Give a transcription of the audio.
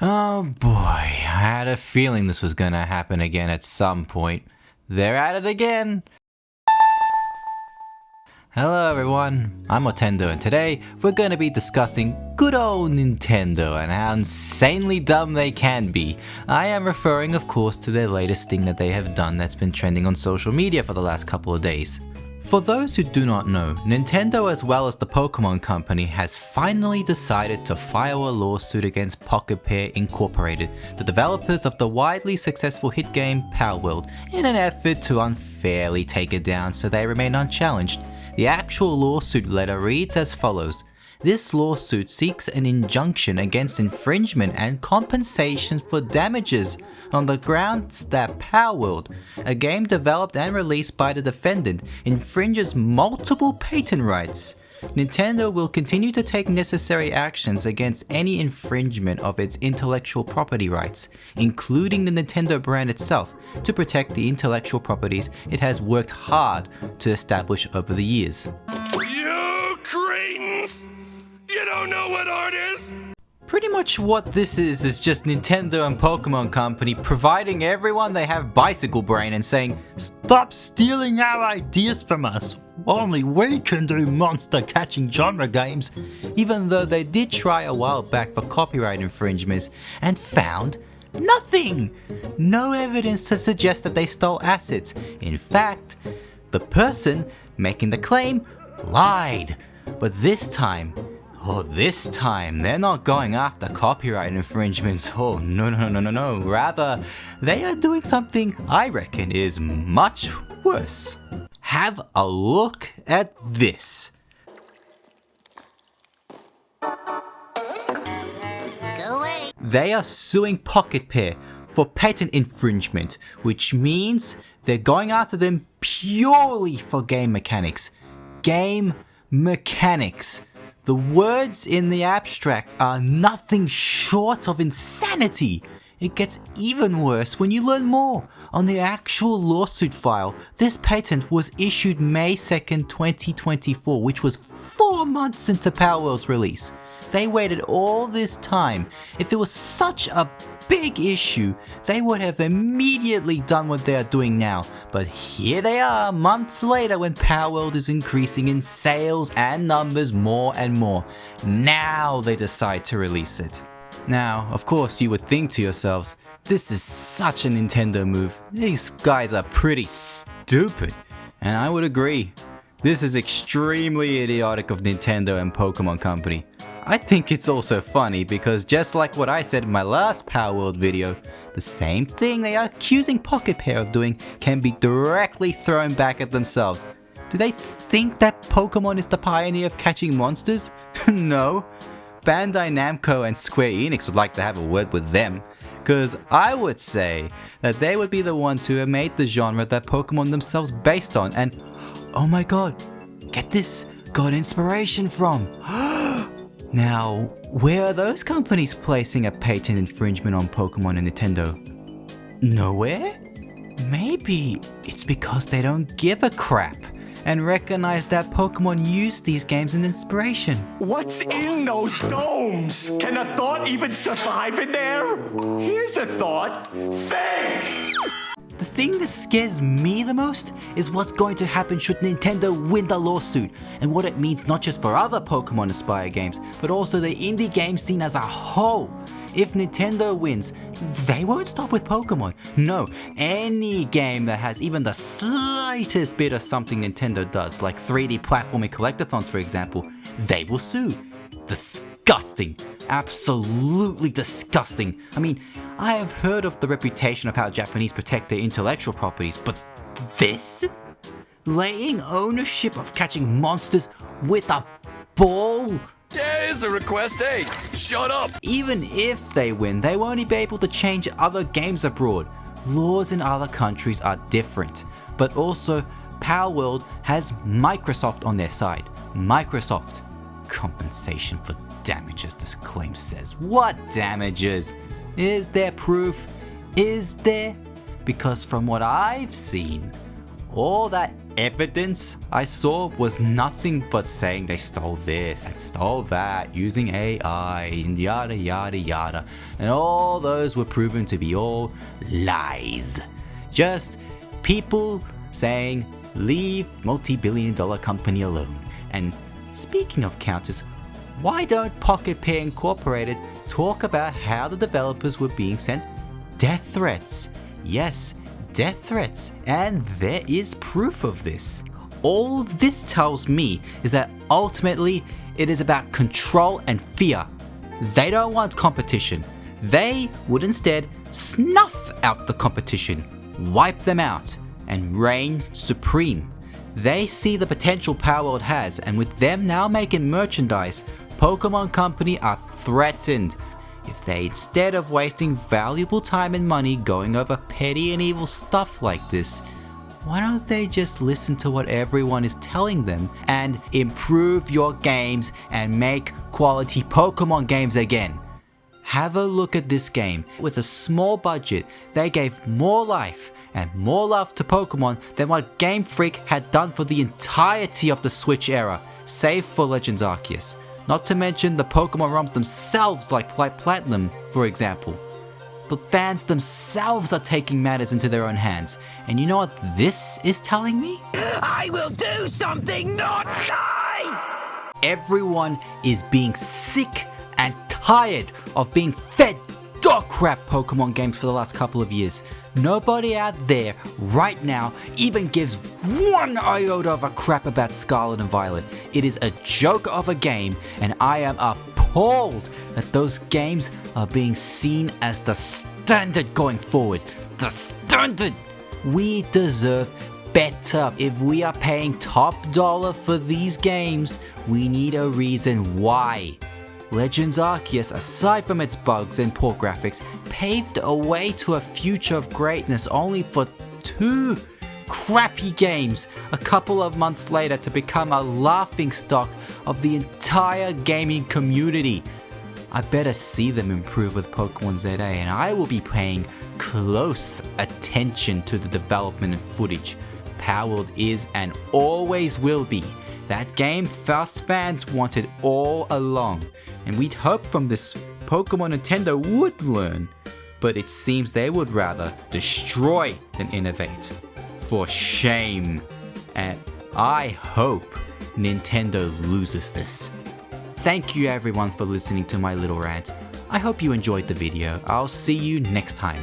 Oh boy, I had a feeling this was gonna happen again at some point. They're at it again! Hello everyone, I'm Ottendo and today we're gonna be discussing good old Nintendo and how insanely dumb they can be. I am referring of course to their latest thing that they have done that's been trending on social media for the last couple of days. For those who do not know, Nintendo as well as the Pokémon company has finally decided to file a lawsuit against Pocket Pair Incorporated, the developers of the widely successful hit game PalWorld, in an effort to unfairly take it down so they remain unchallenged. The actual lawsuit letter reads as follows. This lawsuit seeks an injunction against infringement and compensation for damages on the grounds that PalWorld, a game developed and released by the defendant, infringes multiple patent rights. Nintendo will continue to take necessary actions against any infringement of its intellectual property rights, including the Nintendo brand itself, to protect the intellectual properties it has worked hard to establish over the years. You cretins! You don't know what art is? Pretty much what this is just Nintendo and Pokémon Company providing everyone they have bicycle brain and saying, "Stop stealing our ideas from us. Only we can do monster catching genre games," even though they did try a while back for copyright infringements and found nothing! No evidence to suggest that they stole assets. In fact, the person making the claim lied. But this time, they're not going after copyright infringements. Oh, no. Rather, they are doing something I reckon is much worse. Have a look at this. Go away. They are suing Pocket Pair for patent infringement, which means they're going after them purely for game mechanics. Game mechanics. The words in the abstract are nothing short of insanity. It gets even worse when you learn more. On the actual lawsuit file, this patent was issued May 2nd, 2024, which was 4 months into PalWorld's release. They waited all this time. If it was such a big issue, they would have immediately done what they are doing now. But here they are months later when PalWorld is increasing in sales and numbers more and more. Now they decide to release it. Now, of course, you would think to yourselves, this is such a Nintendo move. These guys are pretty stupid. And I would agree. This is extremely idiotic of Nintendo and Pokémon Company. I think it's also funny because just like what I said in my last PalWorld video, the same thing they are accusing Pocket Pair of doing can be directly thrown back at themselves. Do they think that Pokémon is the pioneer of catching monsters? No. Bandai Namco and Square Enix would like to have a word with them, because I would say that they would be the ones who have made the genre that Pokémon themselves based on and, oh my god, get this, got inspiration from. Now, where are those companies placing a patent infringement on Pokémon and Nintendo? Nowhere? Maybe it's because they don't give a crap and recognize that Pokémon used these games as inspiration. What's in those domes? Can a thought even survive in there? Here's a thought. Think! The thing that scares me the most is what's going to happen should Nintendo win the lawsuit, and what it means not just for other Pokémon Aspire games, but also the indie game scene as a whole. If Nintendo wins, they won't stop with Pokémon. No, any game that has even the slightest bit of something Nintendo does, like 3D platforming collectathons for example, they will sue. Disgusting. Absolutely disgusting. I mean, I have heard of the reputation of how Japanese protect their intellectual properties, but this? Laying ownership of catching monsters with a ball? Yeah, it's a request. Hey, shut up. Even if they win, they won't be able to change other games abroad. Laws in other countries are different. But also, PalWorld has Microsoft on their side. Microsoft. Compensation for damages, this claim says. What damages? Is there proof? Is there? Because from what I've seen, all that evidence I saw was nothing but saying they stole this and stole that using AI and yada yada yada, and all those were proven to be all lies. Just people saying leave multi-billion-dollar company alone. And speaking of counters, why don't Pocket Pair Incorporated talk about how the developers were being sent death threats? Yes, death threats, and there is proof of this. All this tells me is that ultimately it is about control and fear. They don't want competition. They would instead snuff out the competition, wipe them out, and reign supreme. They see the potential PalWorld has, and with them now making merchandise, Pokemon Company are threatened. If they, instead of wasting valuable time and money going over petty and evil stuff like this, why don't they just listen to what everyone is telling them and improve your games and make quality Pokemon games again? Have a look at this game. With a small budget, they gave more life and more love to Pokemon than what Game Freak had done for the entirety of the Switch era, save for Legends Arceus. Not to mention the Pokemon ROMs themselves, like Platinum, for example. The fans themselves are taking matters into their own hands. And you know what this is telling me? I will do something not nice! Everyone is being sick and tired of being fed dog crap Pokemon games for the last couple of years. Nobody out there right now even gives one iota of a crap about Scarlet and Violet. It is a joke of a game, and I am appalled that those games are being seen as the standard going forward. The standard! We deserve better. If we are paying top dollar for these games, we need a reason why. Legends Arceus, aside from its bugs and poor graphics, paved a way to a future of greatness, only for 2 crappy games a couple of months later to become a laughingstock of the entire gaming community. I better see them improve with Pokemon ZA, and I will be paying close attention to the development and footage. PalWorld is and always will be that game us fans wanted all along. And we'd hope from this Pokemon Ottendo would learn, but it seems they would rather destroy than innovate. For shame. And I hope Nintendo loses this. Thank you everyone for listening to my little rant. I hope you enjoyed the video. I'll see you next time.